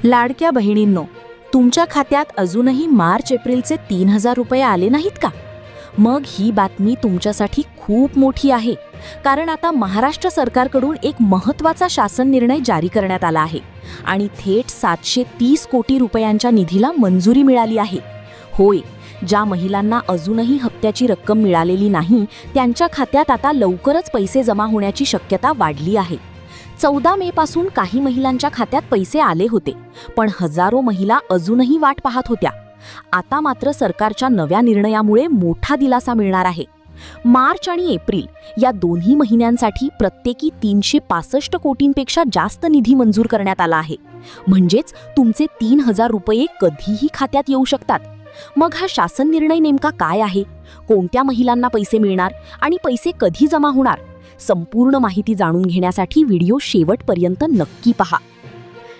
लाडक्या बहिणींनो, तुमच्या खात्यात अजूनही मार्च-एप्रिलचे 3,000 रुपये आले नाहीत का? मग ही बातमी तुमच्यासाठी खूप मोठी आहे, कारण आता महाराष्ट्र सरकारकडून एक महत्त्वाचा शासन निर्णय जारी करण्यात आला आहे आणि थेट 730 कोटी रुपयांच्या निधीला मंजुरी मिळाली आहे. होय, ज्या महिलांना अजूनही हप्त्याची रक्कम मिळालेली नाही, त्यांच्या खात्यात आता लवकरच पैसे जमा होण्याची शक्यता वाढली आहे. 14 मे पासून काही महिलांच्या खात्यात पैसे आले होते, पण हजारो महिला अजूनही वाट पाहत होत्या. आता मात्र सरकारच्या नव्या निर्णयामुळे मोठा दिलासा मिळणार आहे. मार्च आणि एप्रिल या दोन्ही महिन्यांसाठी प्रत्येकी 365 कोटींपेक्षा जास्त निधी मंजूर करण्यात आला आहे. म्हणजेच तुमचे 3,000 रुपये कधीही खात्यात येऊ शकतात. मग हा शासन निर्णय नेमका काय आहे? कोणत्या महिलांना पैसे मिळणार आणि पैसे कधी जमा होणार? संपूर्ण माहिती जाणून घेण्यासाठी व्हिडिओ शेवटपर्यंत नक्की पहा.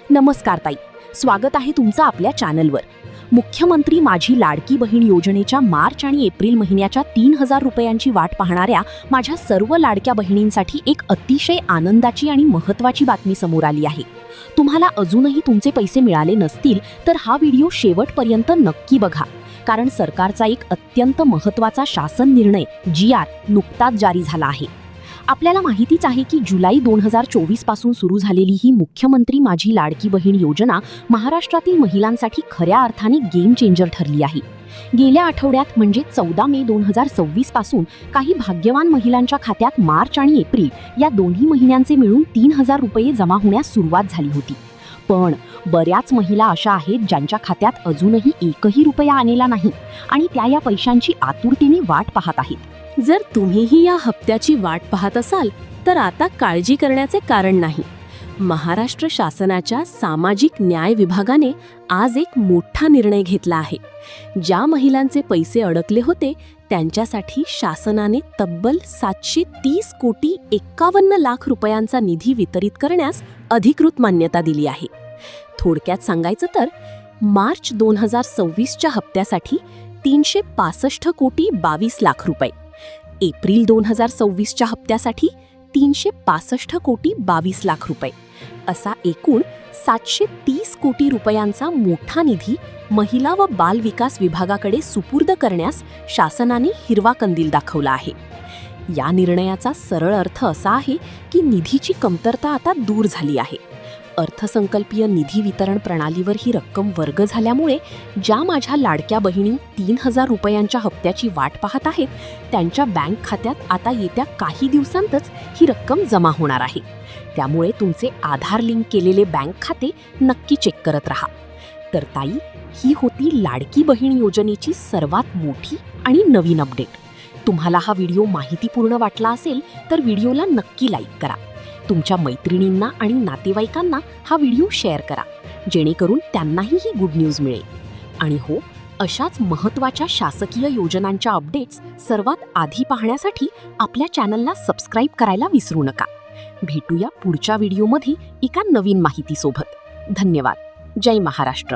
नमस्कार ताई, स्वागत आहे तुमचं आपल्या चॅनलवर. मुख्यमंत्री माझी लाडकी बहीण योजनेच्या मार्च आणि एप्रिल महिन्याच्या 3,000 रुपयांची वाट पाहणाऱ्या माझ्या सर्व लाडक्या बहिणींसाठी एक अतिशय आनंदाची आणि महत्त्वाची बातमी समोर आली आहे. तुम्हाला अजूनही तुमचे पैसे मिळाले नसतील तर हा व्हिडिओ शेवटपर्यंत नक्की बघा, कारण सरकारचा एक अत्यंत महत्त्वाचा शासन निर्णय GR नुकताच जारी झाला आहे. आपल्याला माहितीच आहे की जुलै 2024 पासून सुरू झालेली ही मुख्यमंत्री माझी लाडकी बहीण योजना महाराष्ट्रातील महिलांसाठी खऱ्या अर्थाने गेम चेंजर ठरली आहे. गेल्या आठवड्यात म्हणजे 14 मे 2026 पासून काही भाग्यवान महिलांच्या खात्यात मार्च आणि एप्रिल या दोन्ही महिन्यांचे मिळून 3,000 रुपये जमा होण्यास सुरुवात झाली होती. पण बऱ्याच महिला अशा आहेत ज्यांच्या खात्यात अजूनही एकही रुपया आलेला नाही आणि त्या या पैशांची आतुरतेने वाट पाहत आहेत. जर तुम्हीही या हप्त्याची वाट पाहत असाल तर आता काळजी करण्याचे कारण नाही. महाराष्ट्र शासनाच्या सामाजिक न्याय विभागाने आज एक मोठा निर्णय घेतला आहे. ज्या महिलांचे पैसे अडकले होते त्यांच्यासाठी शासनाने तब्बल 730 कोटी 51 लाख रुपयांचा निधी वितरित करण्यास अधिकृत मान्यता दिली आहे. थोडक्यात सांगायचं तर मार्च 2026च्या हप्त्यासाठी 365 कोटी 22 लाख रुपये, एप्रिल 2026च्या हप्त्यासाठी 365 कोटी 22 लाख रुपये असा एकूण 730 कोटी रुपयांचा मोठा निधी महिला व बाल विकास विभागाकडे सुपूर्द करण्यास शासनाने हिरवा कंदील दाखवला आहे. या निर्णयाचा सरळ अर्थ असा आहे की निधीची कमतरता आता दूर झाली आहे. अर्थसंकल्पीय निधी वितरण प्रणालीवर ही रक्कम वर्ग झाल्यामुळे ज्या माझ्या लाडक्या बहिणी 3,000 रुपयांच्या हप्त्याची वाट पाहत आहेत त्यांच्या बँक खात्यात आता येत्या काही दिवसांतच ही रक्कम जमा होणार आहे. त्यामुळे तुमचे आधार लिंक केलेले बँक खाते नक्की चेक करत राहा. तर ताई, ही होती लाडकी बहीण योजनेची सर्वात मोठी आणि नवीन अपडेट. तुम्हाला हा व्हिडिओ माहितीपूर्ण वाटला असेल तर व्हिडिओला नक्की लाईक करा. तुमच्या मैत्रिणींना आणि नातेवाईकांना हा व्हिडिओ शेअर करा, जेणेकरून त्यांनाही ही गुड न्यूज मिळेल. आणि हो, अशाच महत्त्वाच्या शासकीय योजनांच्या अपडेट्स सर्वात आधी पाहण्यासाठी आपल्या चॅनलला सबस्क्राईब करायला विसरू नका. भेटूया पुढच्या व्हिडिओमध्ये एका नवीन माहितीसोबत. धन्यवाद. जय महाराष्ट्र.